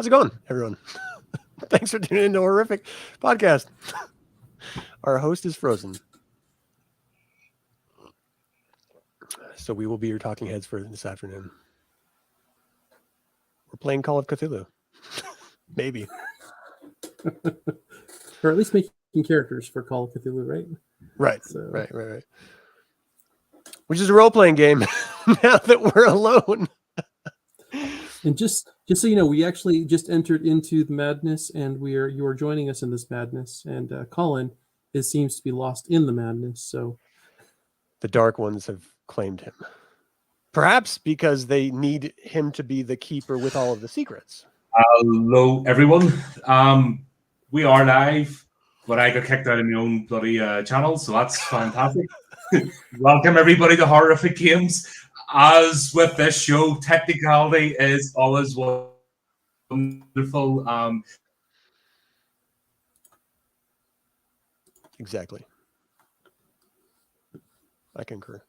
How's it going, everyone? Thanks for tuning into Horrific Podcast. Our host is frozen. So we will be your talking heads for this afternoon. We're playing Call of Cthulhu. Maybe. Or at least making characters for Call of Cthulhu, right? Right. So. Right. Which is a role-playing game now that we're alone. And just so you know, we actually just entered into the madness, and you are joining us in this madness. And Colin seems to be lost in the madness. So the dark ones have claimed him, perhaps because they need him to be the keeper with all of the secrets. Hello, everyone. We are live, but I got kicked out of my own bloody channel, so that's fantastic. Welcome everybody to Horrific Games. As with this show, technicality is always wonderful. Exactly. I concur.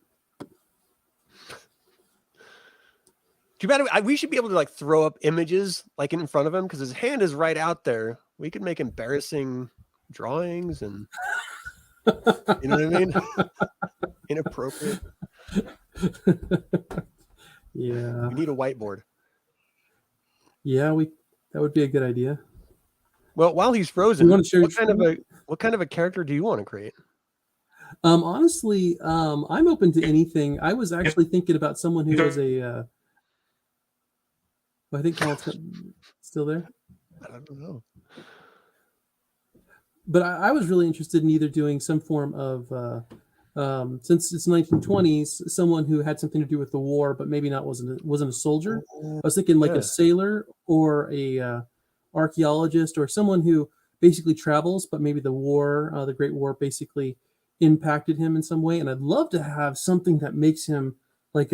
Too bad we should be able to like throw up images like in front of him because his hand is right out there. We could make embarrassing drawings and you know what I mean? Inappropriate. Yeah. We need a whiteboard. Yeah, that would be a good idea. Well, while he's frozen, what kind of a character do you want to create? Honestly, I'm open to anything. I was actually thinking about someone who was a I think Colin's still there. I don't know. But I was really interested in either doing some form of, since it's 1920s, someone who had something to do with the war, but maybe wasn't a soldier. I was thinking like a sailor or a archaeologist or someone who basically travels, but maybe the Great War, basically impacted him in some way. And I'd love to have something that makes him like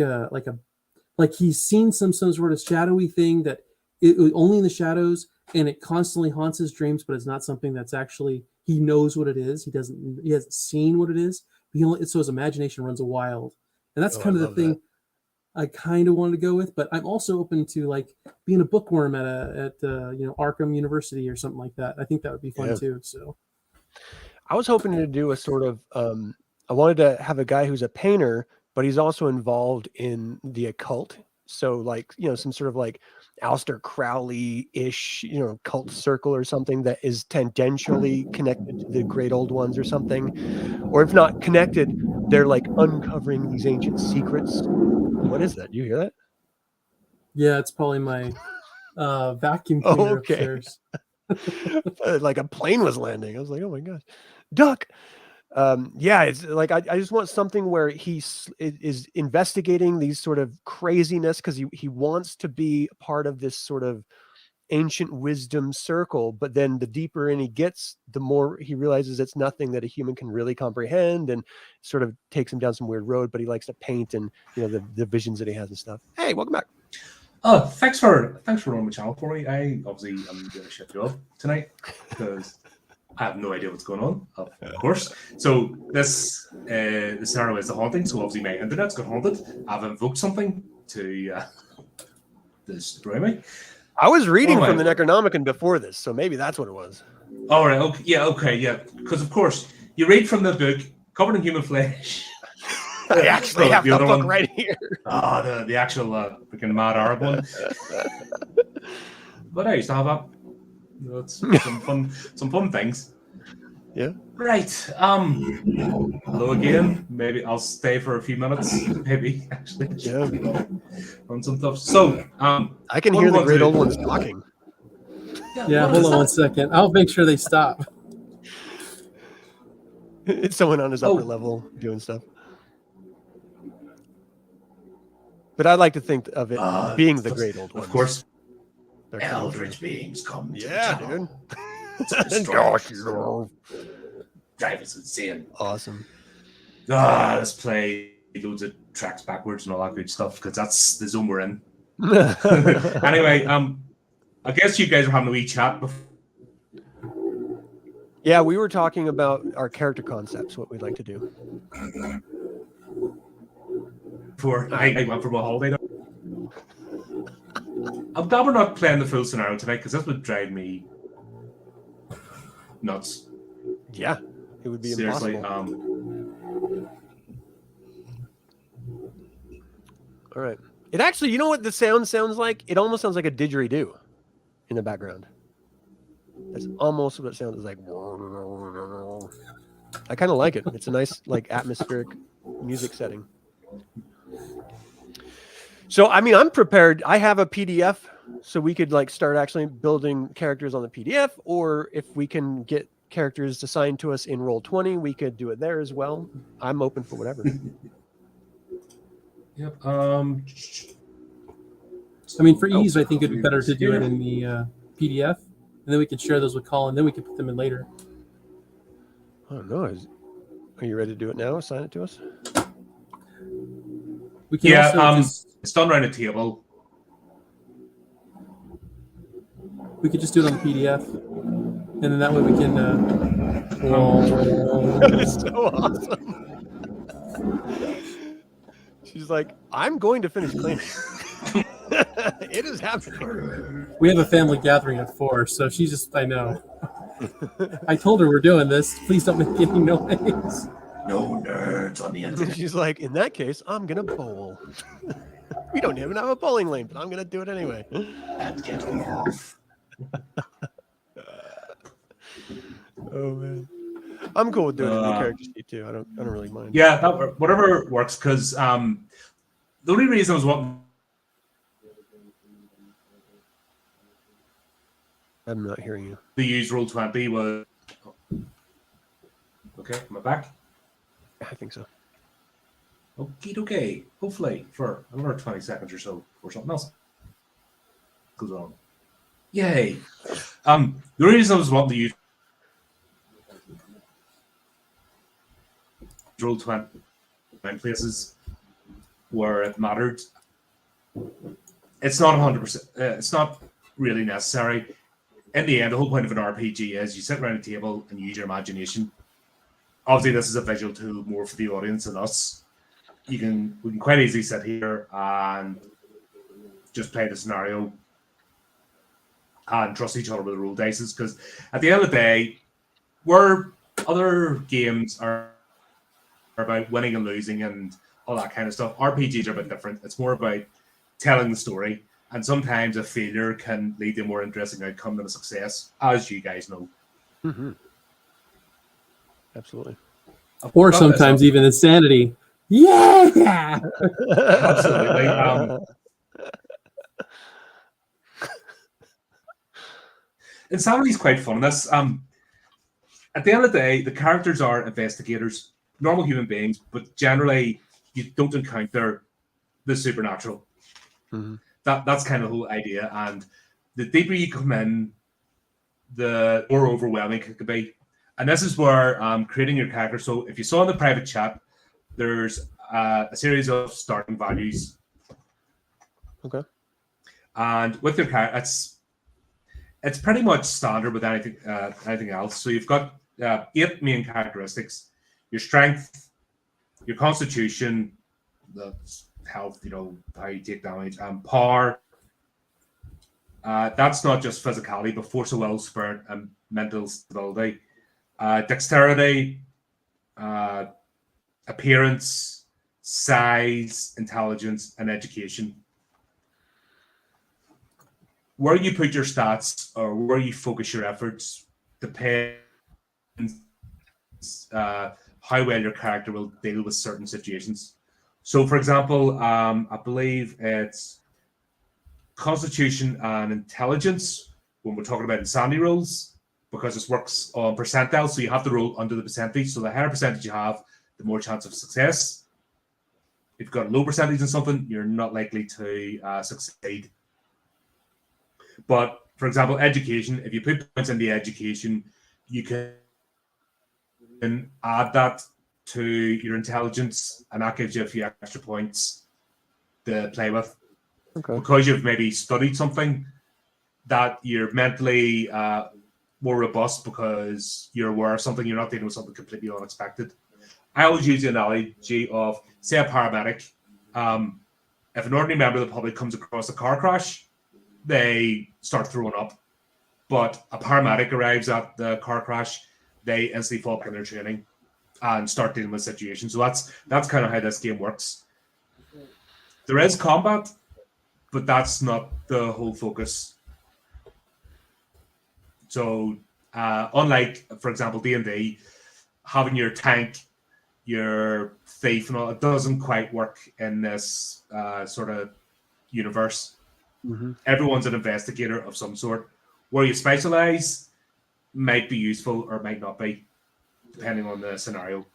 he's seen some sort of shadowy thing that only in the shadows, and it constantly haunts his dreams, but it's not something that's actually, he knows what it is. He hasn't seen what it is. So his imagination runs wild. And that's kind of the thing I kind of wanted to go with, but I'm also open to like being a bookworm at Arkham University or something like that. I think that would be fun too. So I was hoping to do a sort of, I wanted to have a guy who's a painter, but he's also involved in the occult. So like, some sort of like Aleister Crowley-ish, cult circle or something that is tangentially connected to the great old ones or something. Or if not connected, they're like uncovering these ancient secrets. What is that? Do you hear that? Yeah, it's probably my vacuum cleaner upstairs. Like a plane was landing. I was like, oh my gosh. Duck! It's like I just want something where he is investigating these sort of craziness because he wants to be part of this sort of ancient wisdom circle, but then the deeper in he gets, the more he realizes it's nothing that a human can really comprehend, and sort of takes him down some weird road. But he likes to paint and the visions that he has and stuff. Hey, welcome back. Oh, thanks for running my channel for me. I obviously am doing a shit job tonight because I have no idea what's going on, of course. So this scenario is the haunting. So obviously my internet's got haunted. I've invoked something to destroy me. I was reading from the Necronomicon before this, so maybe that's what it was. All right. Okay. Yeah. Because of course you read from the book covered in human flesh. I actually have the book right here. Oh, the actual freaking Mad Arab one. But I used to have that. It's some fun things. Yeah. Right. Hello again. Maybe I'll stay for a few minutes. Maybe actually. Yeah. On some stuff. So I can hear the great old ones talking. Yeah. Hold on 1 second. I'll make sure they stop. It's someone on his upper level doing stuff. But I like to think of it being the great old ones. Of course. Eldritch beings come to the dude. Drive us insane. Awesome. Let's play loads of tracks backwards and all that good stuff because that's the zone we're in. Anyway, I guess you guys were having a wee chat before. Yeah, we were talking about our character concepts, what we'd like to do. Before I went for my holiday. I'm glad we're not playing the full scenario tonight because this would drive me nuts. Yeah, it would be Seriously. impossible. All right. It actually, you know what the sound sounds like? It almost sounds like a didgeridoo in the background. That's almost what it sounds like. I kind of like it. It's a nice, like, atmospheric music setting. So, I mean, I'm prepared. I have a PDF, so we could like start actually building characters on the PDF, or if we can get characters assigned to us in Roll20, we could do it there as well. I'm open for whatever. Yep. I mean, for ease, I think it'd be better to do it in the PDF, and then we could share those with Colin. Then we could put them in later. I don't know. Are you ready to do it now? Assign it to us. We can also it's done around a table. we could just do it on the PDF, and then that way we can. That's so awesome. She's like, I'm going to finish cleaning. It is happening. We have a family gathering at 4, so she's just. I know. I told her we're doing this. Please don't make any noise. No nerds on the internet. She's like, in that case, I'm gonna bowl. We don't even have a bowling lane, but I'm gonna do it anyway. And get off. Oh man, I'm cool with doing a new character sheet too. I don't really mind. Yeah, whatever works. Because the only reason I was wanting. I'm not hearing you. The use Roll20 was. Okay, am I back? I think so. Okay. Hopefully for another 20 seconds or so or something else goes on. Yay. The only reason I was wanting to use Roll20 in places where it mattered. It's not 100%. It's not really necessary. In the end, the whole point of an RPG is you sit around a table and use your imagination. Obviously, this is a visual tool more for the audience than us. We can quite easily sit here and just play the scenario and trust each other with the roll dice. Because at the end of the day, where other games are about winning and losing and all that kind of stuff, RPGs are a bit different. It's more about telling the story. And sometimes a failure can lead to a more interesting outcome than a success, as you guys know. Mm-hmm. Absolutely. Or sometimes even insanity. Yeah! Absolutely. Insanity is quite fun. This, at the end of the day, the characters are investigators, normal human beings, but generally you don't encounter the supernatural. Mm-hmm. That's kind of the whole idea. And the deeper you come in, the more overwhelming it could be. And this is where creating your character. So if you saw in the private chat, there's a series of starting values. Okay. And with your character, it's pretty much standard with anything else. So you've got 8 main characteristics: your strength, your constitution, the health, how you take damage, and power. That's not just physicality, but force of will, spirit, and mental stability. Dexterity, appearance, size, intelligence, and education. Where you put your stats or where you focus your efforts depends how well your character will deal with certain situations. So, for example, I believe it's constitution and intelligence when we're talking about insanity rolls, because this works on percentile. So you have to roll under the percentage. So the higher percentage you have, the more chance of success. If you've got a low percentage in something, you're not likely to succeed. But for example, education, if you put points in the education, you can add that to your intelligence, and that gives you a few extra points to play with. Okay. Because you've maybe studied something, that you're mentally more robust because you're aware of something, you're not dealing with something completely unexpected. I always use the analogy of, say, a paramedic. If an ordinary member of the public comes across a car crash, they start throwing up. But a paramedic arrives at the car crash. They instantly fall back in their training and start dealing with situations. So that's kind of how this game works. There is combat, but that's not the whole focus. So, unlike, for example, D&D, having your tank, your thief, and all, it doesn't quite work in this sort of universe. Mm-hmm. Everyone's an investigator of some sort. Where you specialize might be useful or might not be, depending on the scenario.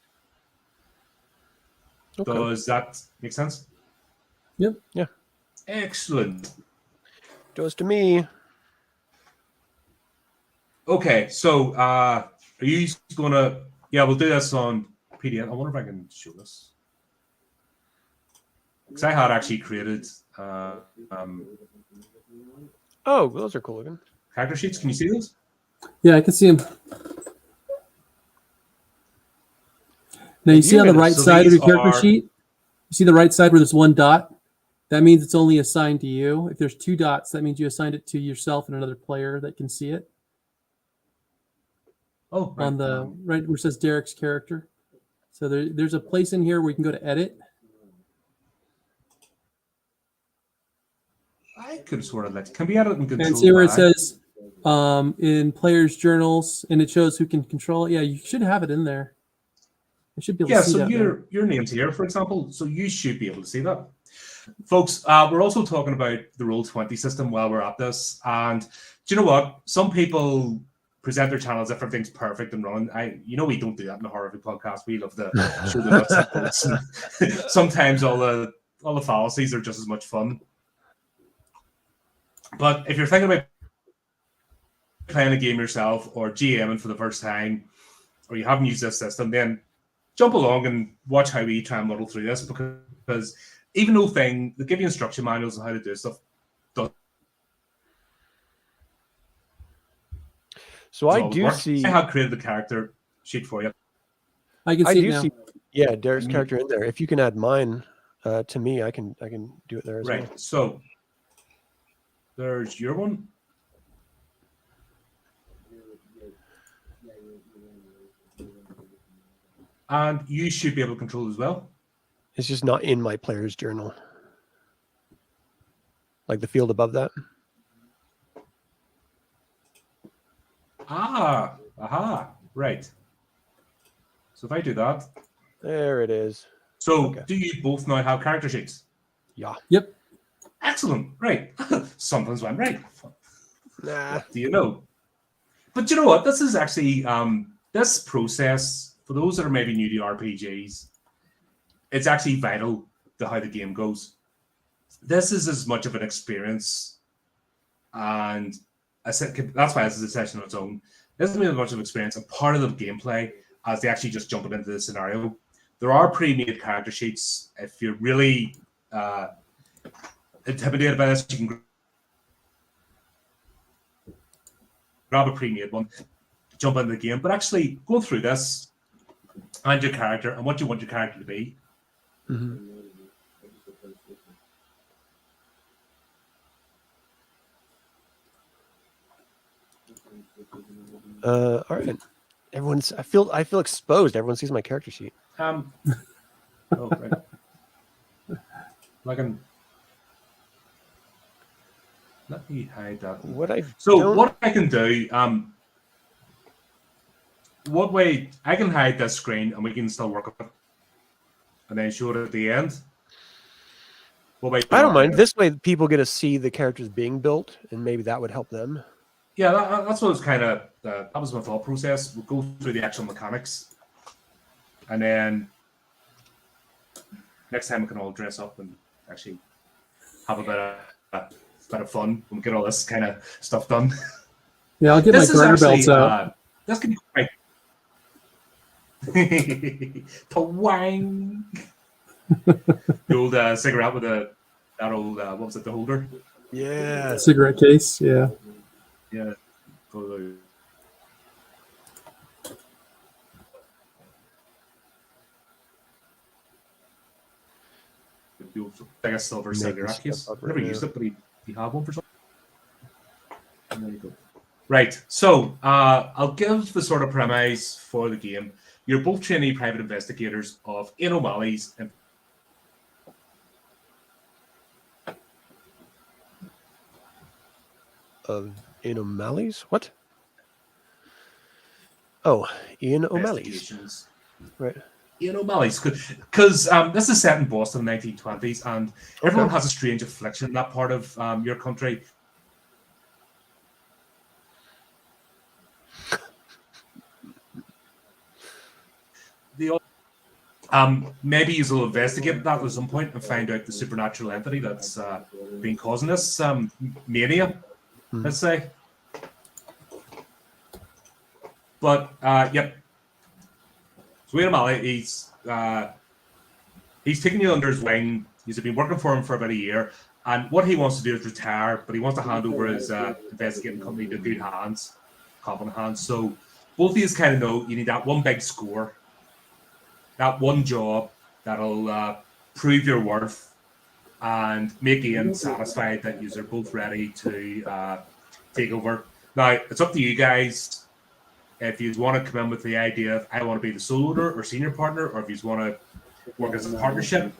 Okay. Does that make sense? Yep. Yeah. Excellent. Does to me. Okay, so are you gonna? Yeah, we'll do this on PDF. I wonder if I can show this because I had actually created Oh, those are cool looking. character sheets. Can you see those? Yeah, I can see them. Now you see on the right So side of these your character are- sheet, you see the right side where there's one dot? That means it's only assigned to you. If there's two dots, that means you assigned it to yourself and another player that can see it. Oh, right. On the right where it says Derek's character. So there's a place in here where you can go to edit. I could have sworn that can be edited and controlled. And see where it by- says in players' journals, and it shows who can control it. Yeah, you should have it in there. I should be able Yeah, to see so that. your name's here, for example, so you should be able to see that. Folks, we're also talking about the Roll20 system while we're at this. And do you know what? Some people present their channel as if everything's perfect and running. We don't do that in the Horrific podcast. We love to show the nuts and bolts. And sometimes all the fallacies are just as much fun. But if you're thinking about playing a game yourself or GMing for the first time, or you haven't used this system, then jump along and watch how we try and muddle through this, because even though they give you instruction manuals on how to do stuff. So I do see. I have created the character sheet for you. I can I see do it now. see. Yeah, Derek's character in there. If you can add mine to me, I can do it there as Right. well. So there's your one. And you should be able to control it as well. It's just not in my player's journal. Like the field above that. Aha, right. So if I do that. There it is. So Okay. do you both now have character sheets? Yeah. Yep. Excellent. Right. Something's went right. Nah. What do you know? But you know what? This is actually this process, for those that are maybe new to RPGs, it's actually vital to how the game goes. This is as much of an experience, and that's why this is a session on its own. This is as much of an experience and part of the gameplay as they actually just jumping into the scenario. There are pre-made character sheets. If you're really intimidated by this, you can grab a pre-made one, jump into the game. But actually, go through this and your character and what you want your character to be. Mm-hmm. All right. I feel exposed. Everyone sees my character sheet. Oh, right. Let me hide that. What I can do, what way I can hide this screen and we can still work on it, and then show it at the end. What way? I don't mind. This way, people get to see the characters being built, and maybe that would help them. Yeah, that's what was kind of that was my thought process. We'll go through the actual mechanics, and then next time we can all dress up and actually have a bit of fun when we get all this kind of stuff done. Yeah, I'll get my garter belts out. This can be quite. Twang. The old cigarette with that old what was it, the holder? Yeah. Cigarette case. Yeah. Yeah. Like a silver cigarette case. Never used it, but he had one for something. Right. So I'll give the sort of premise for the game. You're both trainee private investigators of Ian O'Malley's. Of Ian O'Malley's? What? Oh, Ian O'Malley's. Investigations. Right. Ian O'Malley's. Because this is set in Boston in the 1920s, and everyone has a strange affliction in that part of your country. Maybe you will investigate that at some point and find out the supernatural entity that's been causing this mania, let's say. But yep. So Ian O'Malley, he's taken you under his wing. He's been working for him for about a year, and what he wants to do is retire, but he wants to hand over his investigating company to good hands, competent hands. So both of you kind of know you need that one big score. That one job that'll prove your worth and make Ian satisfied that you're both ready to take over. Now, it's up to you guys if you want to come in with the idea of I want to be the sole owner or senior partner, or if you want to work as a partnership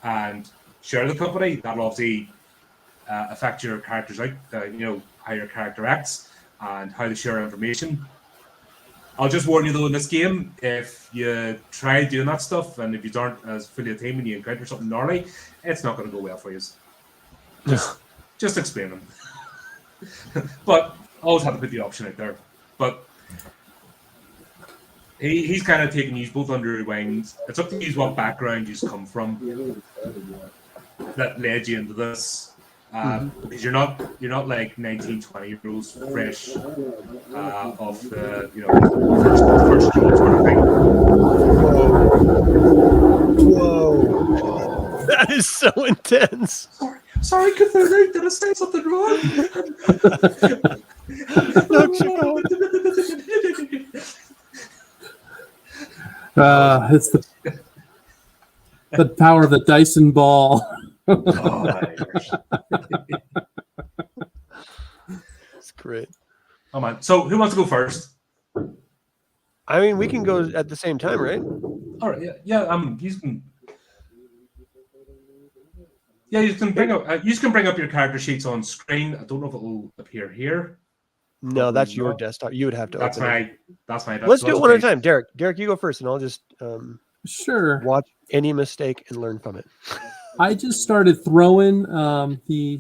and share the company. That'll obviously affect your characters out, how your character acts and how they share information. I'll just warn you though, in this game, if you try doing that stuff and if you aren't as fully a team and you encounter something gnarly, it's not going to go well for you. Just explain them. But always have to put the option out there. But he's kind of taking you both under your wings. It's up to you what background you come from that led you into this. Because you're not like 19-20-year-olds fresh off the first job sort of thing. Whoa. That is so intense. Sorry, Cthulhu, did I say something wrong? It's the power of the Dyson ball. That's great. Oh man! So who wants to go first? I mean, we can go at the same time, right? All right. Yeah. You can. Yeah, you can bring up your character sheets on screen. I don't know if it will appear here. No, that's your desktop. You would have to. That's my. Let's do it one at a time. Derek, you go first, and I'll just sure watch any mistake and learn from it. I just started throwing the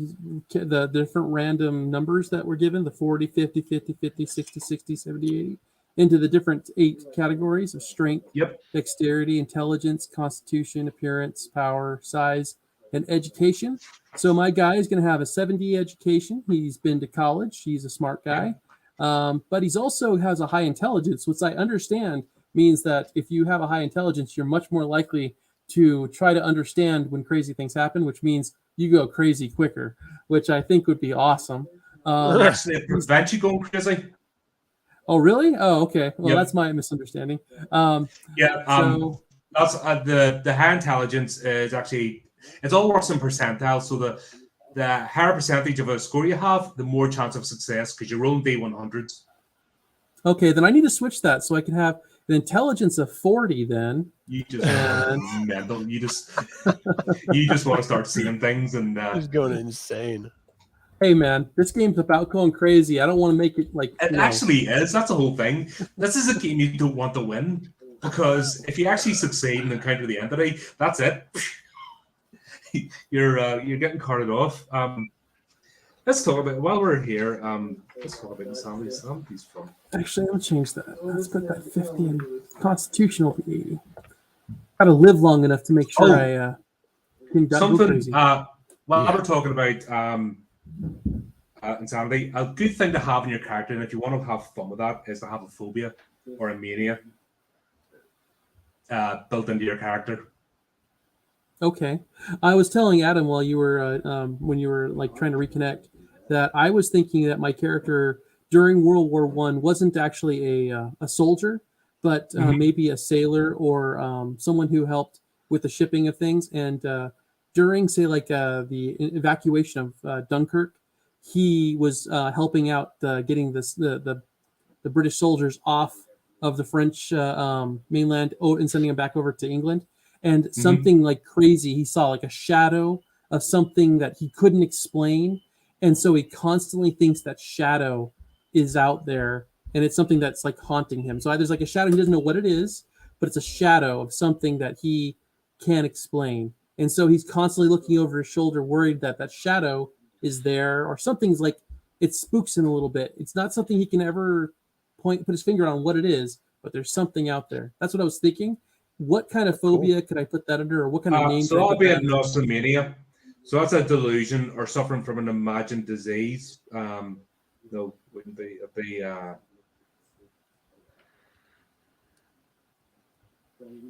different random numbers that were given, the 40, 50, 50, 50, 60, 60, 70, 80, into the different 8 categories of strength, dexterity, intelligence, constitution, appearance, power, size, and education. So my guy is going to have a 70 education. He's been to college. He's a smart guy. But he's also has a high intelligence, which I understand means that if you have a high intelligence, you're much more likely to try to understand when crazy things happen, which means you go crazy quicker, which I think would be awesome. Actually, it prevents you going crazy. Oh, really? Oh, okay. Well, that's my misunderstanding. So that's the high intelligence is actually, it all works in percentile. So the higher percentage of a score you have, the more chance of success because you're rolling D100s. Okay, then I need to switch that so I can have the intelligence of 40 then. You just mental. You just want to start seeing things and just going insane. Hey man, this game's about going crazy. I don't want to make it like it actually is. That's the whole thing. This is a game you don't want to win because if you actually succeed and encounter the entity, that's it. You're getting carted off. Let's talk about while we're here. Let's talk about insanity. Sanity's fun. Actually, I'll change that. Let's put that 50 in constitutional to 80. Gotta live long enough to make sure I can go crazy. While we're talking about insanity, a good thing to have in your character, and if you want to have fun with that, is to have a phobia or a mania built into your character. Okay, I was telling Adam while you were when you were like trying to reconnect that I was thinking that my character during World War I wasn't actually a soldier, but maybe a sailor or someone who helped with the shipping of things. And during, say, like the evacuation of Dunkirk, he was helping out getting the British soldiers off of the French mainland and sending them back over to England. And something like crazy, he saw like a shadow of something that he couldn't explain. And so he constantly thinks that shadow is out there, and it's something that's like haunting him. So there's like a shadow, he doesn't know what it is, but it's a shadow of something that he can't explain. And so he's constantly looking over his shoulder, worried that that shadow is there, or something's like, it spooks him a little bit. It's not something he can ever put his finger on what it is, but there's something out there. That's what I was thinking. What kind of phobia could I put that under, or what kind of name? So that'll be a nosomania. So that's a delusion or suffering from an imagined disease. No, wouldn't be. It'd be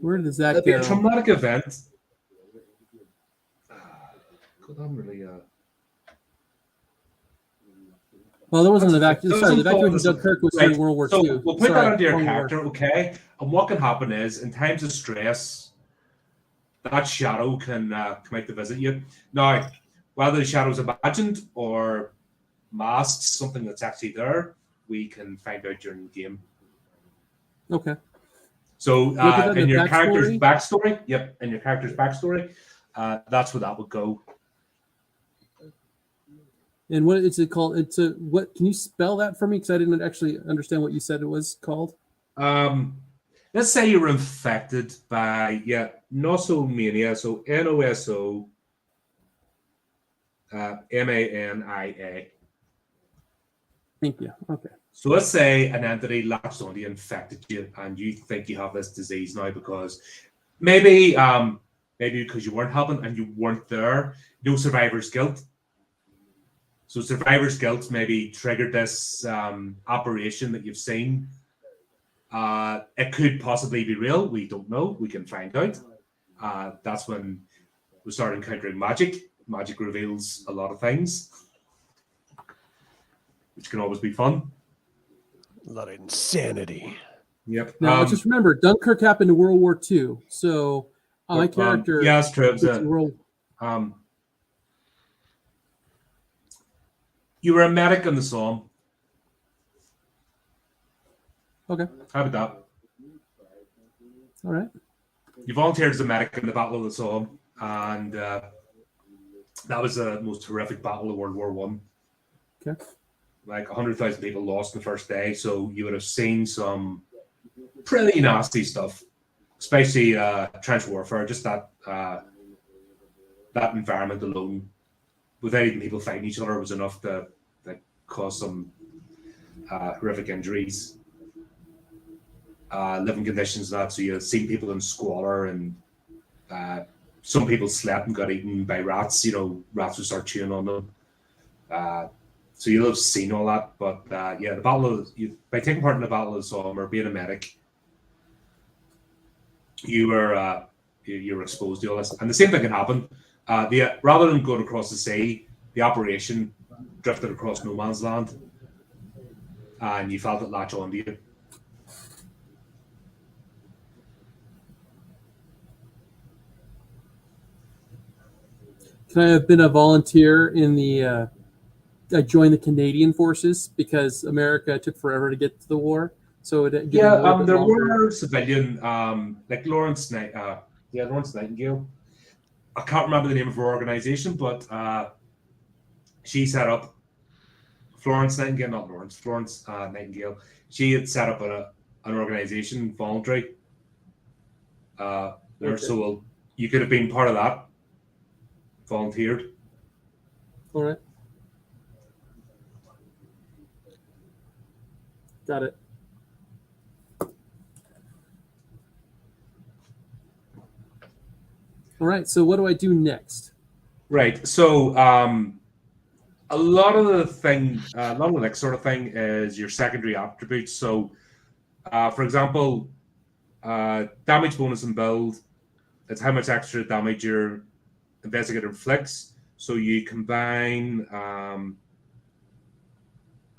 where does that it'd go? be a traumatic event. I'm really. Well, there wasn't an evacuation. Sorry, the evacuation of Dunkirk was during World War II. We'll put that under your character, okay? And what can happen is, in times of stress, that shadow can come out to visit you. Now, whether the shadow's imagined or masked, something that's actually there, we can find out during the game. Okay. So, in your character's backstory, in your character's backstory, that's where that would go. And what is it called? It's a what? Can you spell that for me? Because I didn't actually understand what you said it was called. Let's say you're infected by nosomania. So NOSOMANIA. Thank you. Okay. So let's say an entity latched onto you, infected you, and you think you have this disease now because maybe because you weren't helping and you weren't there. No survivor's guilt. So survivor's guilt maybe triggered this operation that you've seen. It could possibly be real. We don't know. We can find out. That's when we start encountering magic. Magic reveals a lot of things, which can always be fun. A lot of insanity. Yep. Now, just remember, Dunkirk happened in World War II. So my character... yeah, it's true. You were a medic in the Somme. Okay. How about that? All right. You volunteered as a medic in the Battle of the Somme, and that was the most horrific battle of World War One. Okay. Like 100,000 people lost the first day, so you would have seen some pretty nasty stuff, especially trench warfare. Just that environment alone, without even people fighting each other, was enough to cause some horrific injuries. Living conditions and that, so you've seen people in squalor, and some people slept and got eaten by rats. Rats would start chewing on them. So you'll have seen all that, but by taking part in the Battle of the Somme or being a medic, you were exposed to all this. And the same thing can happen. Rather than going across the sea, the operation drifted across no man's land, and you felt it latch onto you. Can I have been a volunteer in the... I joined the Canadian forces because America took forever to get to the war. So there were civilian, like Lawrence Nightingale. I can't remember the name of her organization, but she set up Florence Nightingale. She had set up an organization, voluntary. So you could have been part of that. Volunteered. All right. Got it. All right. So what do I do next? Right. So a lot of the next sort of thing is your secondary attributes. So, for example, damage bonus and build. It's how much extra damage your investigator inflicts. So you combine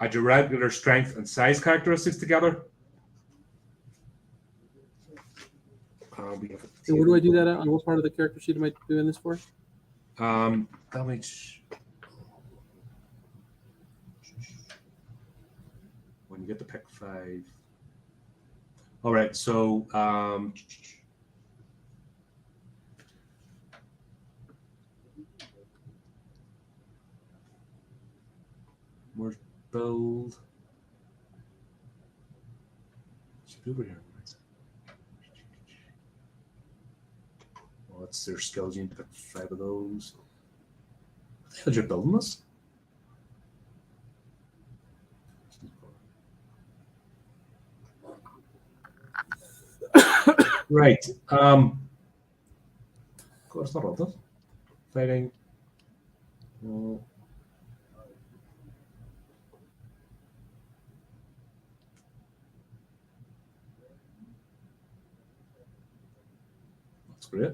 add your regular strength and size characteristics together. And what do I do that on? What part of the character sheet am I doing this for? Damage. when you get to pick 5. All right, so where's build? Should be over here. Well, that's their skills. You need to pick 5 of those. What the hell, you're building this? Right. God, it's not all this. Fighting. No. That's great.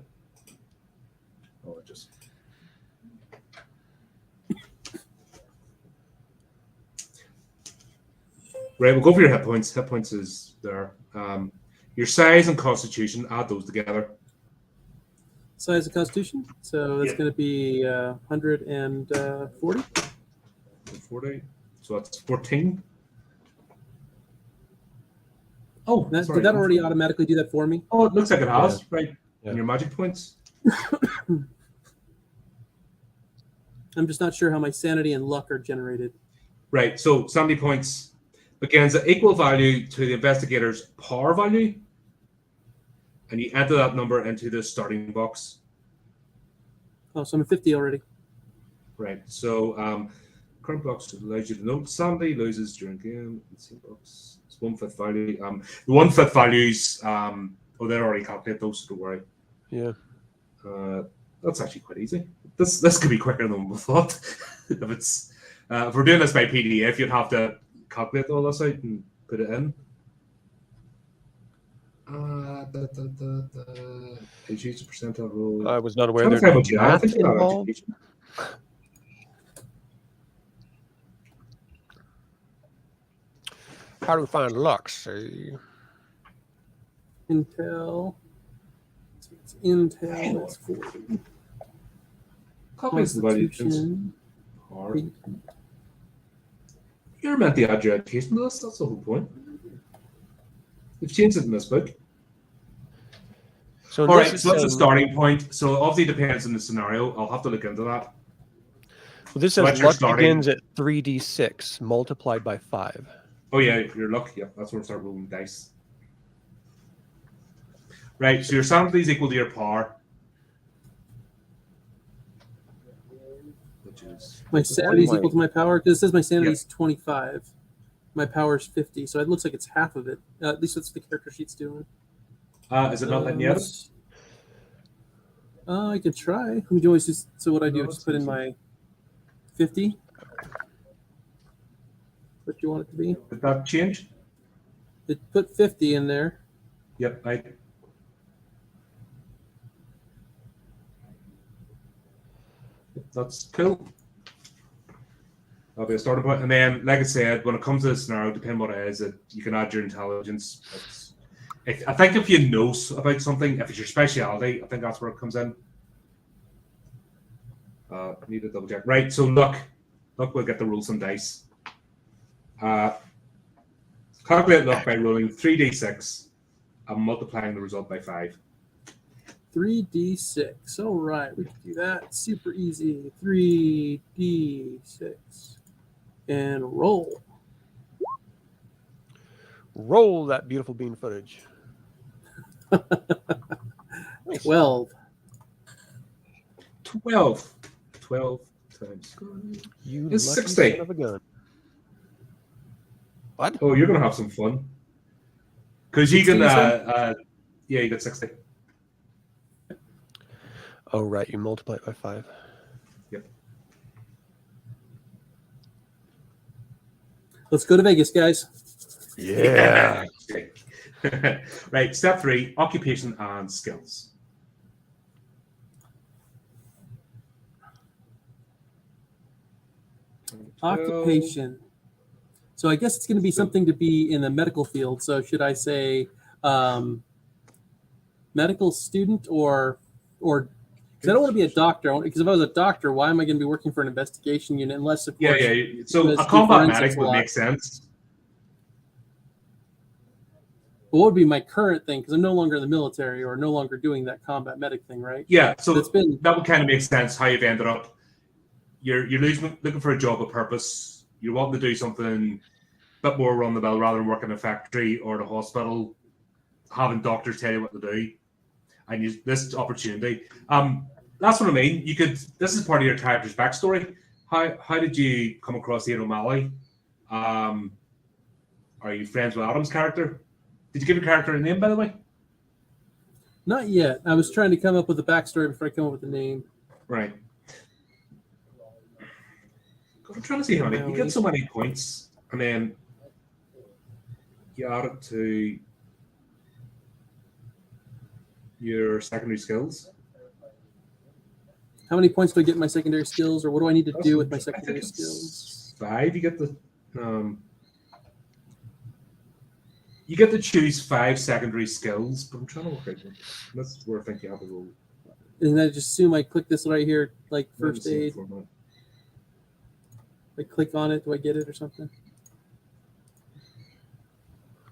Oh, it just. Right, we'll go for your hit points. Hit points is there. Your size and constitution, add those together. Size of constitution. So that's going to be 140. 40. So that's 14. Oh, Did sorry. that already automatically do that for me? Oh, it looks like it has, Yeah. right? Yeah. And your magic points. I'm just not sure how my sanity and luck are generated. Right. So sanity points begins at equal value to the investigator's power value, and you enter that number into the starting box. Oh, so I'm at 50 already. Right. So current box allows you to note sanity loses during game. Let's see, box. It's 1/5 value. The 1/5 values. Oh, they're already calculated those, so don't worry. Yeah. That's actually quite easy. This could be quicker than we thought. If we're doing this by PDF, you'd have to calculate all this out and put it in. Use a percentile rule. I was not aware Trying to there'd find be what you have. I math think you have involved. education. How do we find luck? See. Intel. So it's Intel. That's 40. Copies the value. Constitution. Hard. You're meant to add your education to this. That's the whole point. They've changed it in this book. So All right, this so that's is a starting point. So obviously depends on the scenario. I'll have to look into that. Well, this So says that's your luck starting- begins at 3d6 multiplied by 5. Oh yeah, your luck. Yeah, that's where we start rolling dice. Right, so your sanity is equal to your power. Which is My sanity is my- equal to my power because it says my sanity is 25. My power is 50, so it looks like it's half of it. At least that's what the character sheet's doing. is it not letting you edit? I could try. We can always just. So what I do No, is just put in it's my 50. What you want it to be? Did that change? It put 50 in there. Yep, that's cool. That'll be a starting point. And then, like I said, when it comes to the scenario, depending what it is, you can add your intelligence. I think if you know about something, if it's your speciality, I think that's where it comes in. Need to double check. Right, so luck, we'll get to roll some dice. Calculate luck by rolling 3d6 and multiplying the result by 5. 3d6. All right, we can do that. Super easy. 3d6. And roll. Roll that beautiful bean footage. 12. 12 times. You It's lucky 60. son of a gun. What? Oh, you're going to have some fun. Because you can, yeah, you got 60. Oh, right. You multiply it by 5. Yep. Let's go to Vegas, guys. Yeah. Right, step 3, occupation and skills. Occupation. So I guess it's going to be something to be in the medical field. So should I say medical student or because I don't want to be a doctor. Because if I was a doctor, why am I going to be working for an investigation unit unless of course Yeah. So let's a do combat forensics medic a would lot. make sense. what would be my current thing? Because I'm no longer in the military or no longer doing that combat medic thing, right? Yeah, so it's been that would kind of make sense how you've ended up. You're looking for a job of purpose. You're wanting to do something a bit more run the mill rather than work in a factory or the hospital, having doctors tell you what to do. And use this opportunity. That's what I mean. This is part of your character's backstory. How did you come across Ian O'Malley? Are you friends with Adam's character? Did you give your character a name, by the way? not yet. I was trying to come up with a backstory before I come up with a name. Right. I'm trying to see how many. You get so many points, and then you add it to your secondary skills. How many points do I get in my secondary skills, or what do I need to do with my secondary skills? 5. You get the. You get to choose 5 secondary skills, but I'm trying to work out. That's where I think you have a role. And I just assume I click this right here, like first aid. I click on it. Do I get it or something?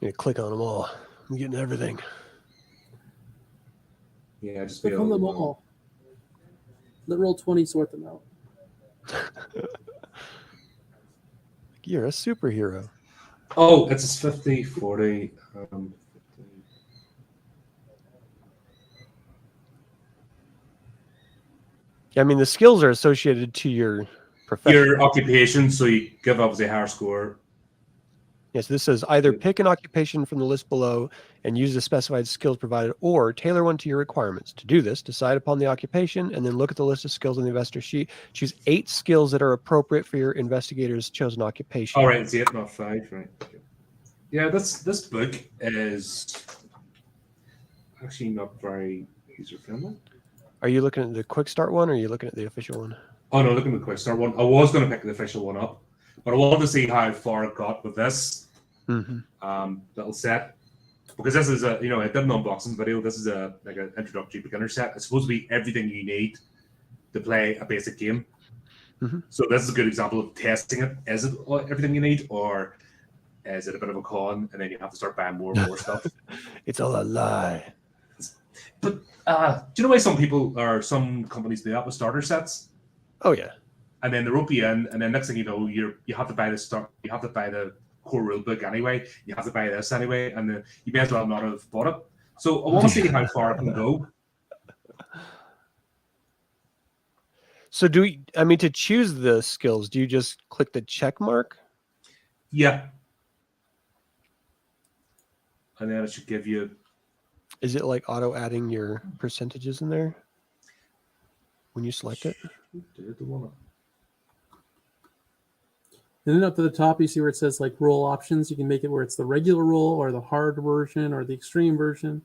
Yeah, click on them all. I'm getting everything. Yeah, just click on them all. Let roll 20 sort them out. You're a superhero. Oh, it's 50, 40. 50. Yeah, I mean, the skills are associated to your profession. Your occupation, so you give obviously a higher score. Yes, this says either pick an occupation from the list below and use the specified skills provided, or tailor one to your requirements. To do this, decide upon the occupation and then look at the list of skills on the investor sheet. Choose 8 skills that are appropriate for your investigator's chosen occupation. All right, it's 8, not 5. Right. Okay. Yeah, this book is actually not very user friendly. Are you looking at the quick start one, or are you looking at the official one? Oh no, looking at the quick start one. I was going to pick the official one up, but I wanted to see how far it got with this little set, because this is I did an unboxing video. This is an introductory beginner set. It's supposed to be everything you need to play a basic game. So this is a good example of testing it. Is it everything you need, or is it a bit of a con, and then you have to start buying more and more stuff? It's all a lie. But do you know why some people or some companies do that with starter sets? Oh yeah. And then they rope you in, and then next thing you know, you have to buy you have to buy the core rule book anyway. You have to buy this anyway, and then you may as well not have bought it. So I want to see how far it can go. So to choose the skills, do you just click the check mark? Yeah. And then it should give you. Is it like auto adding your percentages in there when you select it? And then up to the top, you see where it says like roll options. You can make it where it's the regular roll or the hard version or the extreme version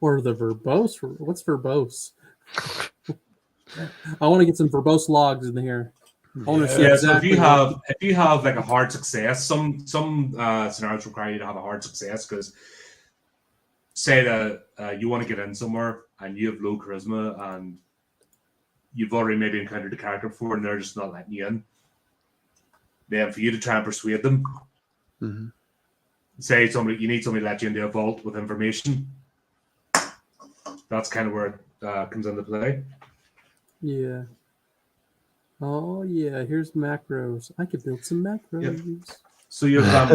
or the verbose. What's verbose? I want to get some verbose logs in here. I want to see exactly. So if you have like a hard success, some scenarios require you to have a hard success, because say that you want to get in somewhere and you have low charisma and you've already maybe encountered a character before and they're just not letting you in. Then for you to try and persuade them, say you need somebody to let you into a vault with information. That's kind of where it comes into play. Yeah. Oh yeah, here's macros. I could build some macros. Yeah. So you have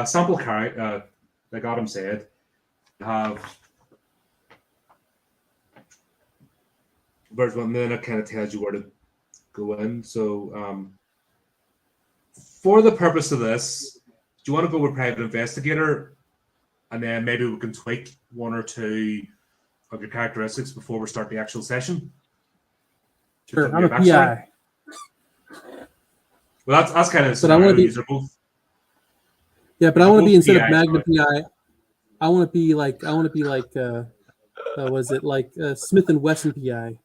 sample character, like Adam said, you have version 1, then it kind of tells you where to go in. So for the purpose of this, do you want to go with private investigator, and then maybe we can tweak 1 or 2 of your characteristics before we start the actual session? Sure, I'm a PI. Well, that's kind of. But I want to be. Yeah, but I want to be, instead of Magna PI, I want to be like was it like Smith and Wesson PI?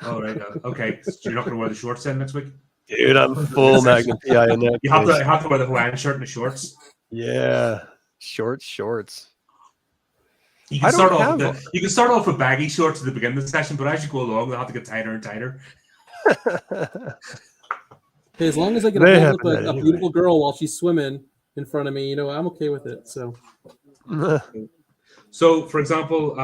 Oh right, okay. So you're not going to wear the shorts then next week, dude. I'm full Magna PI in that. You have to wear the Hawaiian shirt and the shorts. Yeah, shorts. You can start off with baggy shorts at the beginning of the session, but as you go along, they'll have to get tighter and tighter. Hey, as long as I can hold up a beautiful girl while she's swimming, in front of me, I'm okay with it. So So, for example,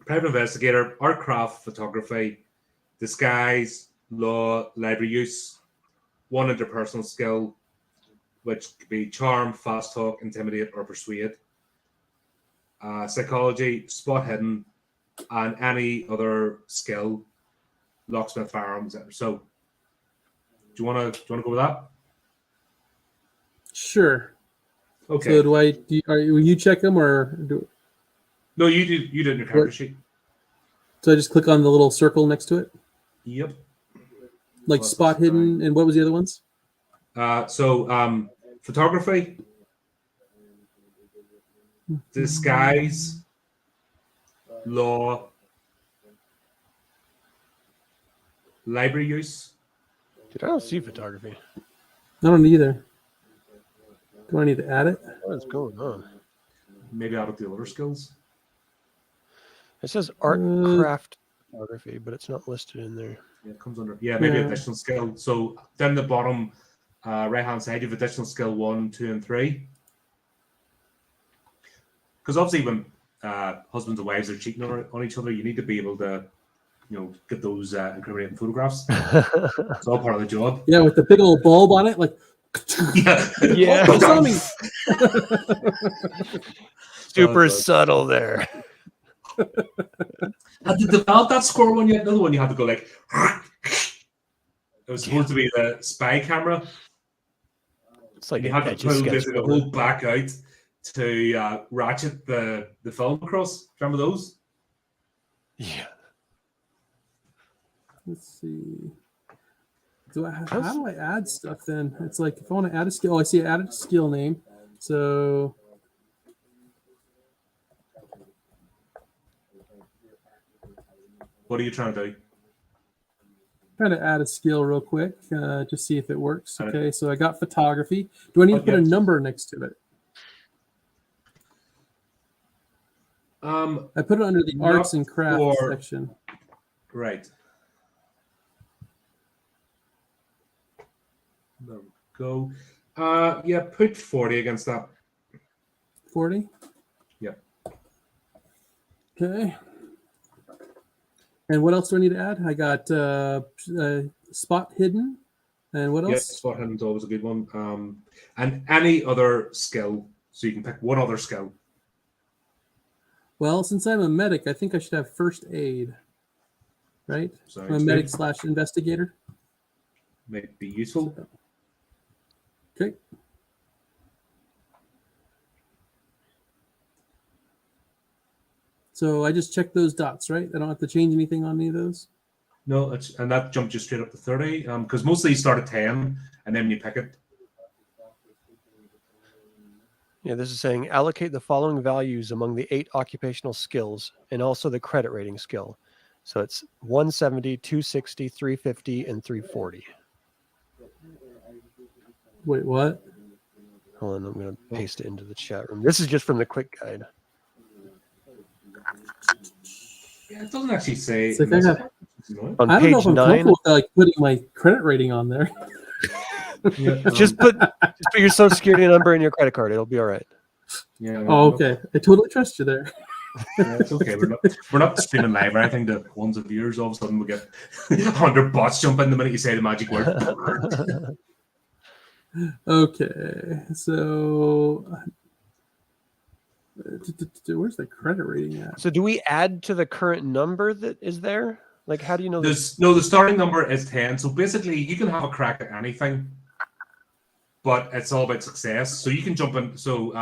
private investigator, art, craft, photography, disguise, law, library use, one interpersonal skill, which could be charm, fast talk, intimidate, or persuade. Psychology, spot hidden, and any other skill, locksmith, firearms, etc. So, do you want to go with that? sure. Okay. So will you check them or No, you did in your character sheet. so I just click on the little circle next to it? Yep. Like Well, spot hidden, and what was the other ones? Photography, disguise, law, library use. Dude, I don't see photography. I don't either. Do I need to add it? What is going on? Maybe out of the other skills. It says art, craft, photography, but it's not listed in there. Yeah, it comes under. Yeah, maybe additional skill. So down the bottom right hand side, you have additional skill 1, 2, and 3. Because obviously, when husbands and wives are cheating on each other, you need to be able to, get those incriminating photographs. It's all part of the job. Yeah, with the big old bulb on it, like. Yeah. Oh, saw me. Super subtle there. Had to develop that score one yet? Another one you had to go like. It was supposed to be the spy camera. It's like you had to pull the whole back out to ratchet the film across. Remember those? Yeah. Let's see. How do I add stuff then? It's like if I want to add a skill. Oh, I see. I added a skill name. So. What are you trying to do? Trying to add a skill real quick, just see if it works. Okay, so I got photography. Do I need to put a number next to it? I put it under the arts and crafts section. Right. There we go. Yeah, put 40 against that. 40? Yeah. Okay. And what else do I need to add? I got spot hidden. And what else? Yes, spot hidden is always a good one. And any other skill. So you can pick one other skill. Well, since I'm a medic, I think I should have first aid. Right? I'm a medic / investigator. Might be useful. Okay. So I just check those dots, right? I don't have to change anything on any of those? No, and that jumped you straight up to 30. Because mostly you start at 10, and then you pick it. Yeah, this is saying allocate the following values among the 8 occupational skills and also the credit rating skill. So it's 170, 260, 350, and 340. Wait, what? Hold on, I'm going to paste it into the chat room. This is just from the quick guide. Yeah, it doesn't actually say. Like on I don't page know if I'm 9, comfortable with putting my credit rating on there. just put your social security number and your credit card. It'll be all right. Yeah. Oh, okay. I totally trust you there. Yeah, it's okay. We're not streaming live or anything to ones of viewers. All of a sudden, we get 100 bots jump in the minute you say the magic word. Okay, so where's the credit rating at? So do we add to the current number that is there? Like, how do you know this? No, the starting number is 10. So basically, you can have a crack at anything, but it's all about success. So you can jump in. So,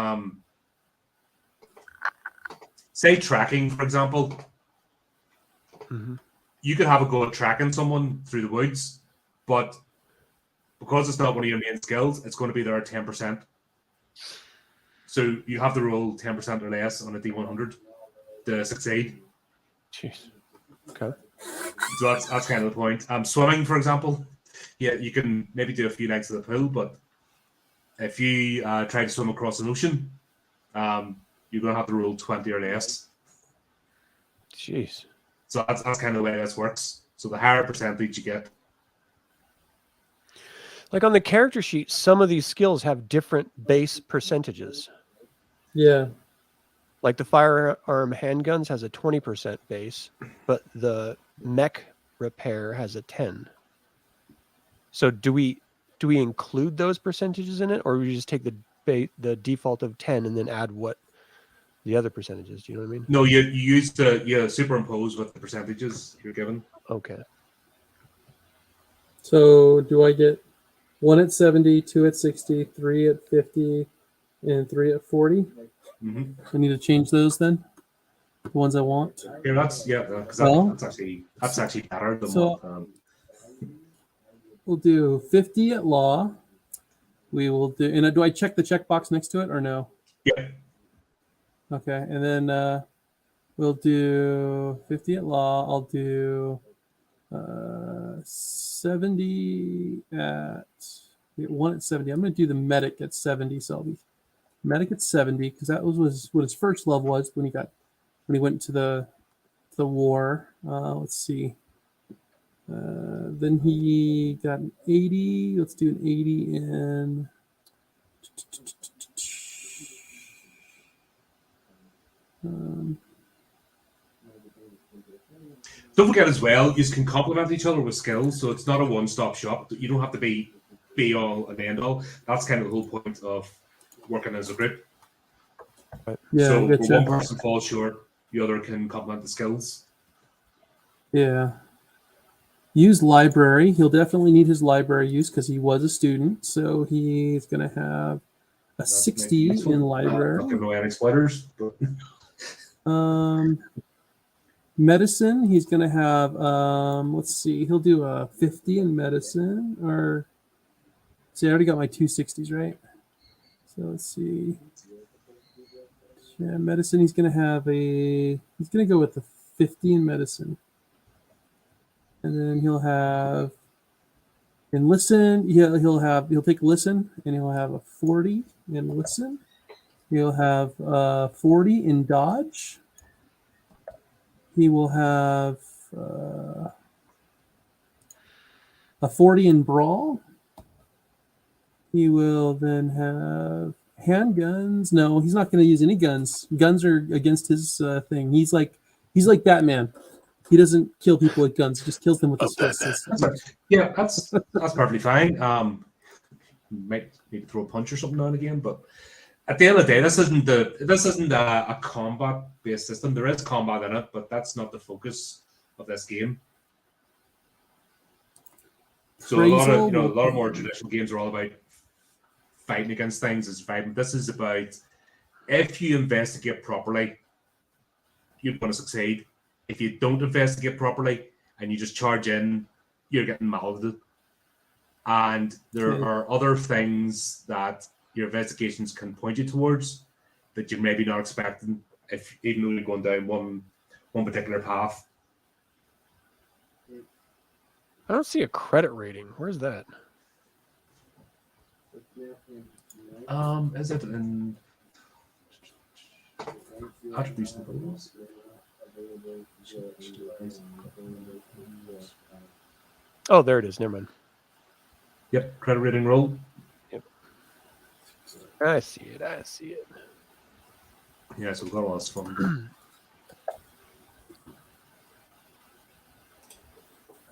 say tracking, for example. Mm-hmm. You could have a go at tracking someone through the woods, but because it's not one of your main skills, it's going to be there at 10%. So you have to roll 10% or less on a D100 to succeed. Jeez. Okay. So that's kind of the point. Swimming, for example, yeah, you can maybe do a few legs of the pool, but if you try to swim across an ocean, you're going to have to roll 20 or less. Jeez. So that's kind of the way this works. So the higher percentage you get. Like on the character sheet, some of these skills have different base percentages. Yeah. Like the firearm handguns has a 20% base, but the mech repair has a 10. So do we include those percentages in it, or we just take the default of 10 and then add what the other percentages? Do you know what I mean? No, you use you superimpose with the percentages you're given. Okay. So do I get 1 at 70, 2 at 60, 3 at 50, and 3 at 40? Mm-hmm. I need to change those then? The ones I want? Yeah, because Well, that's actually better than so- what. We'll do 50 at law. We will do, and do I check the checkbox next to it or no? Yeah. Okay, and then we'll do 50 at law. I'll do 70 at 1 at 70. I'm going to do the medic at 70. So I'll be medic at 70 because that was what his first level was when he went to the war. Let's see. Then he got an 80. Let's do an 80 in. Don't forget as well, you can complement each other with skills, so it's not a one-stop shop. You don't have to be all and end all. That's kind of the whole point of working as a group. Yeah, so gotcha. when one person falls short, the other can complement the skills. Yeah. Use library. He'll definitely need his library use because he was a student. So he's going to have a 60 in library. Not giving away any spoilers. But... medicine, he's going to have, let's see, he'll do a 50 in medicine. Or, see, I already got my 260s, right? So let's see. Yeah, medicine, he's going to go with the 50 in medicine. And then he'll have in listen, he'll take listen and he'll have a 40 in listen. He'll have 40 in dodge. He will have a 40 in brawl. He will then have handguns. No, he's not going to use any guns. Guns are against his thing. He's like Batman. He doesn't kill people with guns. He just kills them with his fists. Yeah, that's perfectly fine. Might need to throw a punch or something now and again, but at the end of the day, this isn't a combat-based system. There is combat in it, but that's not the focus of this game. So a lot of more traditional games are all about fighting against things. This is about if you investigate properly, you're going to succeed. If you don't investigate properly and you just charge in, you're getting malded. And there are other things that your investigations can point you towards that you're maybe not expecting, even though you're going down one particular path. I don't see a credit rating. Where's that? Is it in attributes and abilities? Oh, there it is. Never mind. Yep, credit rating roll. Yep. I see it. Yeah, so we've got a lot of fun.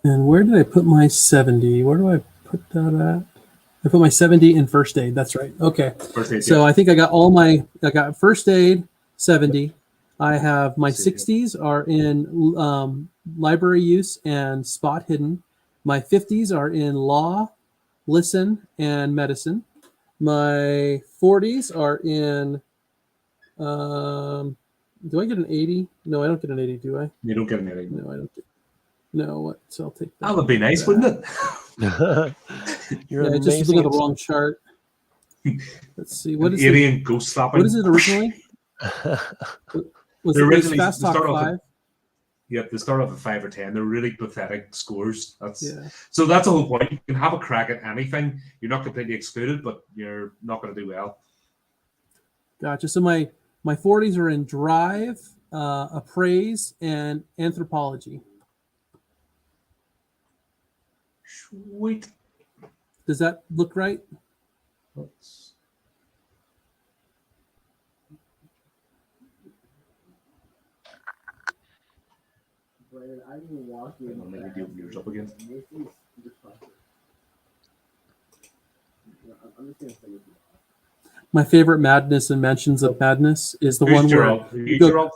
And where did I put my 70? Where do I put that at? I put my 70 in first aid. That's right. Okay. First aid, so I think I got first aid, 70. I have my 60s are in library use and spot hidden. My 50s are in law, listen, and medicine. My 40s are in, do I get an 80? No, I don't get an 80, do I? You don't get an 80. No, I don't get. No, what? So I'll take that. That would be nice, wouldn't it? You're just look at the wrong chart. Let's see. What is alien ghost slapping? What is it originally? Was originally Fast Talk 5? Yep, they start off at 5 or 10. They're really pathetic scores. So that's the whole point. You can have a crack at anything. You're not completely excluded, but you're not going to do well. Gotcha. So my 40s are in drive, appraise, and anthropology. Sweet. Does that look right? Let's... Let me do yours up again. My favorite Madness and Mansions of Madness is the Who's one Gerald? where Are you Gerald?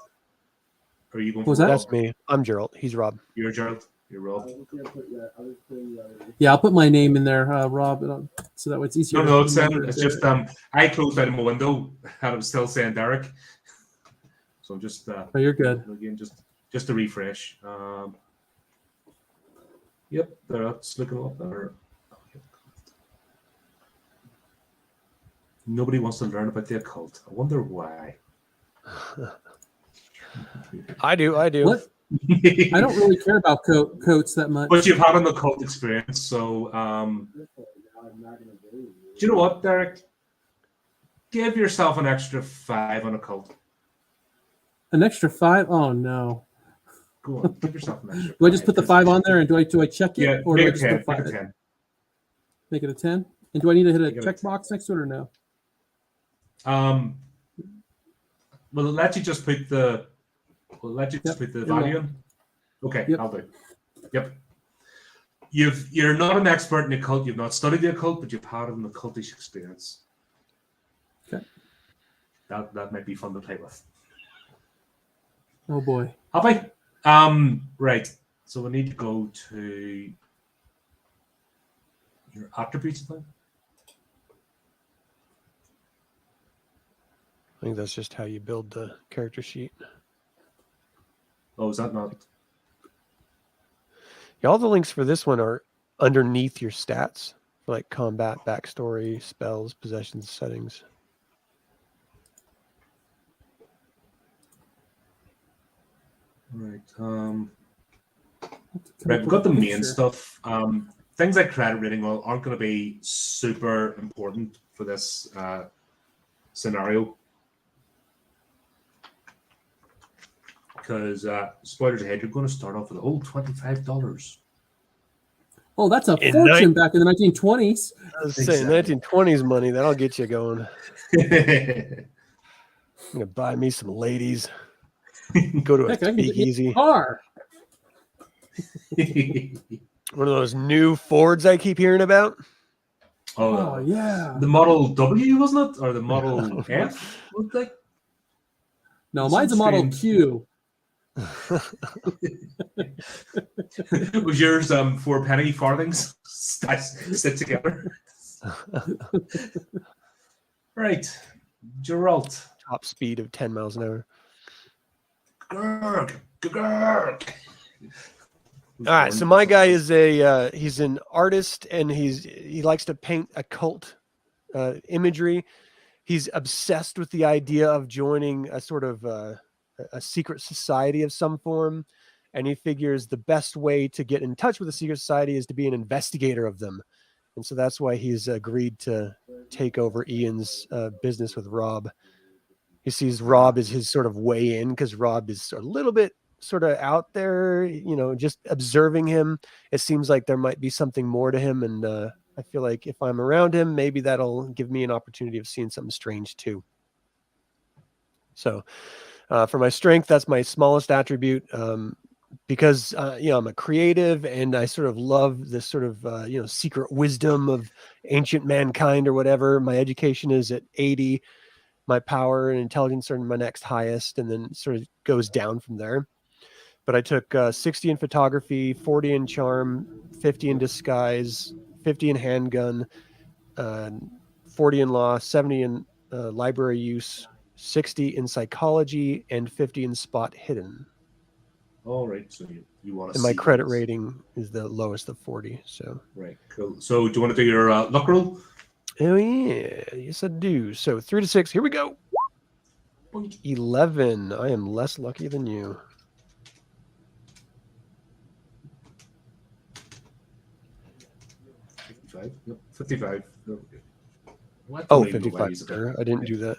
Or are you going What was for that? Rob? That's me. I'm Gerald. He's Rob. You're Gerald. You're Rob. yeah, I'll put my name in there, Rob, so that way it's easier. No, to it's remember it's to- just I closed out of my window and it was still saying Derek. So I'm just Oh, you're good. again just to refresh. Yep, that's looking a lot better. Nobody wants to learn about the occult. I wonder why. I do. What? I don't really care about coats that much. But you've had an occult experience, so do you know what, Derek? Give yourself an extra 5 on occult. An extra 5? Oh no. Go on, give yourself an extra. Do I just put the 5 on there, and do I check it, Yeah, or do I make just it 10. put Make 5? it 10. Make it a 10. And do I need to hit a Make it a checkbox next to it or no? Will it let you just put the? Will it let you just Yep, put the it value will. in? Okay, Yep. I'll do. Yep. You're not an expert in the occult. You've not studied the occult, but you've had an occultish experience. Okay. That might be fun to play with. Oh boy. Have I? Right. So we need to go to your attributes now. I think that's just how you build the character sheet. Oh, is that not? Yeah, all the links for this one are underneath your stats, for like combat, backstory, spells, possessions, settings. Right. Come Right, up we've with got the a main picture. stuff. Things like credit rating aren't going to be super important for this scenario. Because spoilers ahead, you're going to start off with a whole $25. Oh, that's a In fortune back in the 1920s. I was saying Exactly. 1920s money, that'll get you going. Right. I'm gonna buy me some ladies. Go to a Heck, I can get me a speakeasy. car. One of those new Fords I keep hearing about. Oh yeah. The Model W, wasn't it? Or the Model F? Was it? No, Some mine's a Model strange- Q. Was yours 4 penny farthings sit together? Right. Gerald. Top speed of 10 miles an hour. Gurg. Gurg. All right, so my guy is he's an artist, and he likes to paint occult imagery. He's obsessed with the idea of joining a sort of a secret society of some form, and he figures the best way to get in touch with a secret society is to be an investigator of them. And so that's why he's agreed to take over Ian's business with Rob. He sees Rob as his sort of way in, because Rob is a little bit sort of out there, you know, just observing him. It seems like there might be something more to him. And I feel like if I'm around him, maybe that'll give me an opportunity of seeing something strange too. So for my strength, that's my smallest attribute. Because you know, I'm a creative, and I sort of love this sort of you know, secret wisdom of ancient mankind or whatever. My education is at 80. My power and intelligence are my next highest, and then sort of goes down from there. But I took 60 in photography, 40 in charm, 50 in disguise, 50 in handgun, 40 in law, 70 in library use, 60 in psychology, and 50 in spot hidden. All right, so you want to. And my credit rating is the lowest of 40. So right, cool. So do you want to do your luck roll? oh yeah, yes I do. So 3 to 6. Here we go. 11. I am less lucky than you. Yep, 55. Oh, 55. Sure. I didn't do that.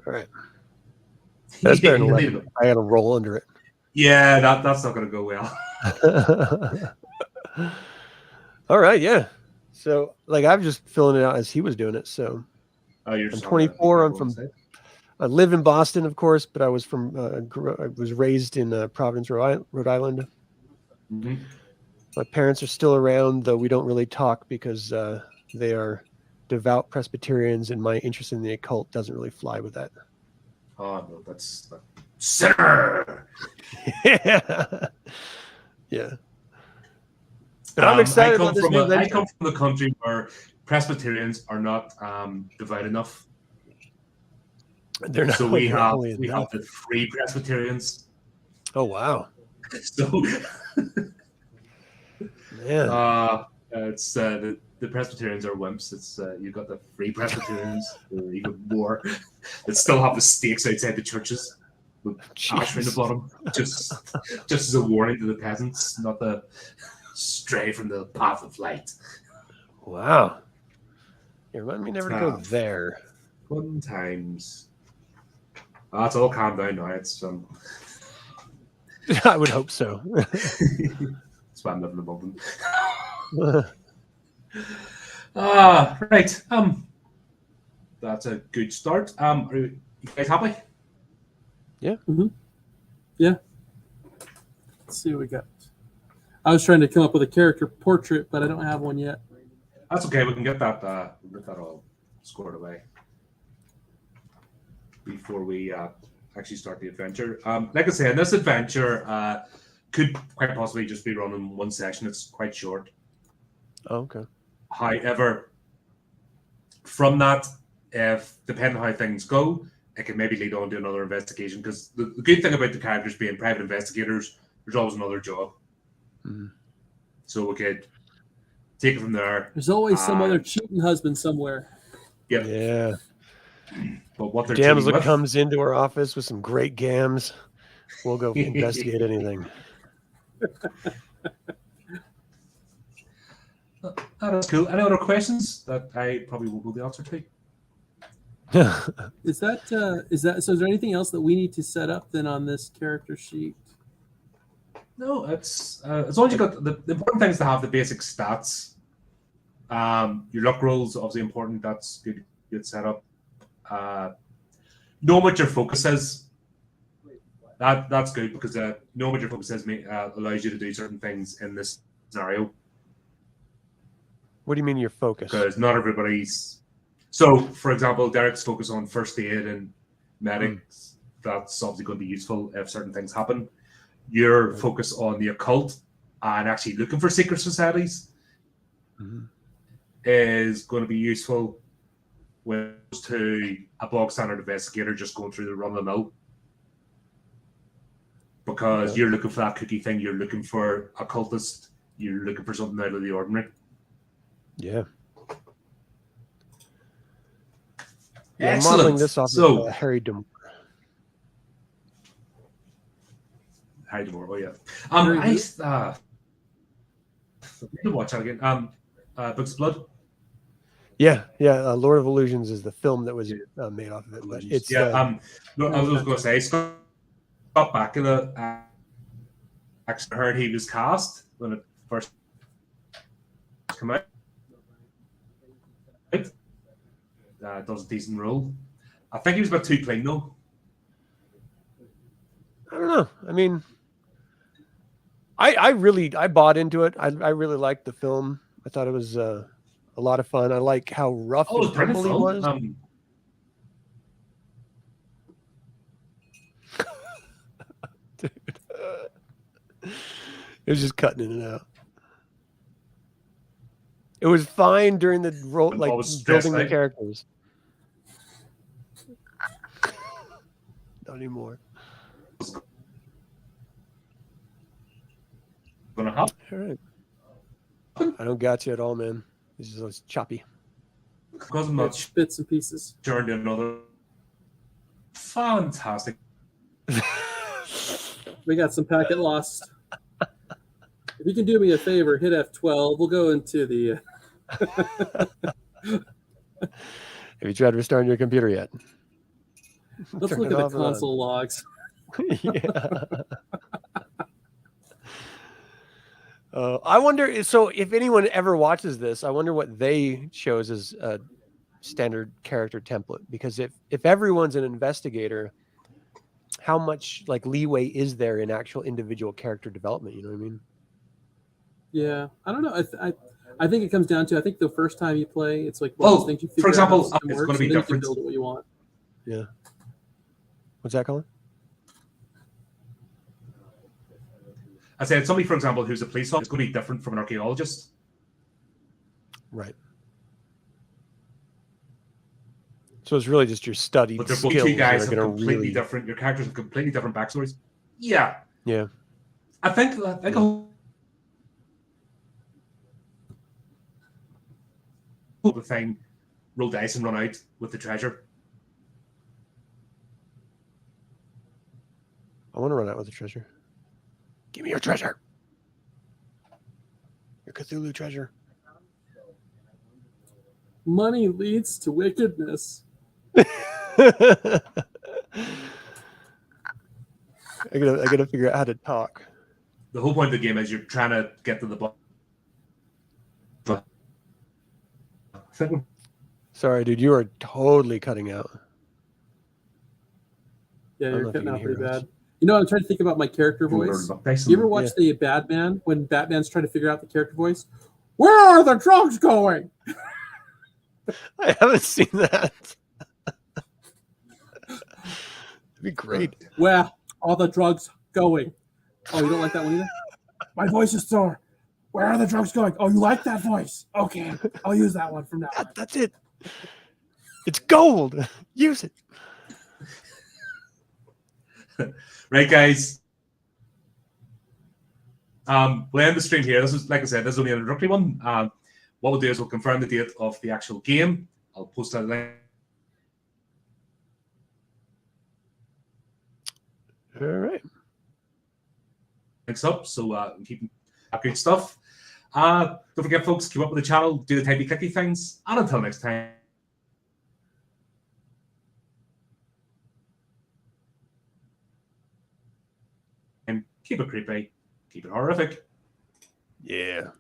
All right. That's better than 11. I got to roll under it. Yeah, that's not going to go well. All right. Yeah. So, like, I'm just filling it out as he was doing it. So, Oh, you're I'm just on the 24. I'm Google from. site. I live in Boston, of course, but I was from. I was raised in Providence, Rhode Island. Mhm. My parents are still around, though we don't really talk because they are devout Presbyterians, and my interest in the occult doesn't really fly with that. Oh no, that's sinner. Yeah. Yeah. But I'm excited about this new I venture. come from a country where Presbyterians are not divided enough. They're not. So we They're have only enough. the three Presbyterians. Oh wow, So man. it's the Presbyterians are wimps. It's you've got the free Presbyterians, or even more, that still have the stakes outside the churches with ash around the Jeez. bottom, just as a warning to the peasants not to stray from the path of light. Wow. You remind me never to go there. Fun times. Oh, it's all calmed down now. It's I would hope so. that's why I'm living in London. Right. That's a good start. Are you guys happy? Yeah. Let's see what we got. I was trying to come up with a character portrait, but I don't have one yet. That's okay. We can get that. All scored away before we actually start the adventure. Like I said, this adventure could quite possibly just be run in one session. It's quite short. Oh, okay. However, from that, if depending on how things go, it can maybe lead on to another investigation. Because the good thing about the characters being private investigators, there's always another job. Mm-hmm. So we could take it from there. There's always some other cheating husband somewhere. Yep. Yeah. But what they're Damsel cheating with, comes into our office with some great gams. We'll go investigate anything. That's cool. Any other questions that I probably won't know the answer to? Is that so? Is there anything else that we need to set up then on this character sheet? No, it's as long as you got the important thing is to have the basic stats. Your luck rolls obviously important. That's good setup. Know what your focus is. That's good because knowing what your focus is allows you to do certain things in this scenario. What do you mean your focus? Because not everybody's. So, for example, Derek's focus on first aid and medics. That's obviously going to be useful if certain things happen. Your focus on the occult and actually looking for secret societies is going to be useful with to a bog standard investigator just going through the run of the mill. Because you're looking for that cookie thing, you're looking for a cultist, you're looking for something out of the ordinary. Yeah. Excellent. I'm modeling this off of Harry Demore. Harry Demore, oh yeah. I need to watch that again. Books of Blood. Yeah. Lord of Illusions is the film that was made off of it. But it's I was going to say Scott Bakula. Actually, heard he was cast when it first came out. Does a decent role. I think he was about too plain though. I don't know. I mean, I bought into it. I really liked the film. I thought it was a lot of fun. I like how rough and tumble he was. Dude. It was just cutting in and out. It was fine during the role, like building the characters. Not anymore. Gonna happen. All right. I don't got you at all, man. This is choppy. Because I'm not bits and pieces. Turned to another fantastic. We got some packet lost. If you can do me a favor, hit F12. We'll go into the. Have you tried restarting your computer yet? Let's look at the console logs. Yeah. I wonder. So, if anyone ever watches this, I wonder what they chose as a standard character template. Because if everyone's an investigator, how much like leeway is there in actual individual character development? You know what I mean? Yeah, I don't know. I think it comes down to, I think the first time you play, it's like one of those things you for figure out how the example, system it's works, going to be and then you can different. build it what you want. Yeah. What's that, Colin? I said somebody, for example, who's a police officer is going to be different from an archaeologist. Right. So it's really just your studied But they're skills both two that guys are have going to completely really. different. Your characters have completely different backstories. Yeah, Yeah. I think Yeah. the thing, roll dice and run out with the treasure. I want to run out with the treasure. Give me your treasure. Your Cthulhu treasure. Money leads to wickedness. I gotta figure out how to talk. The whole point of the game is you're trying to get to the bottom. Sorry, dude, you are totally cutting out. Yeah, I don't you're know if cutting you can out hear pretty us. bad. You know, I'm trying to think about my character voice. You ever watch the Batman when Batman's trying to figure out the character voice? Where are the drugs going? I haven't seen that. It'd be great. Where are the drugs going? Oh, you don't like that one either? My voice is sore. Where are the drugs going? Oh, you like that voice? Okay, I'll use that one from now on. That's it. It's gold. Use it. Right, guys. We'll end the stream here. This is, like I said, this is only an introductory one. What we'll do is we'll confirm the date of the actual game. I'll post a link. All right. Links up, so keep good stuff. Don't forget, folks, keep up with the channel, do the typey clicky things, and until next time. And keep it creepy, keep it horrific. Yeah.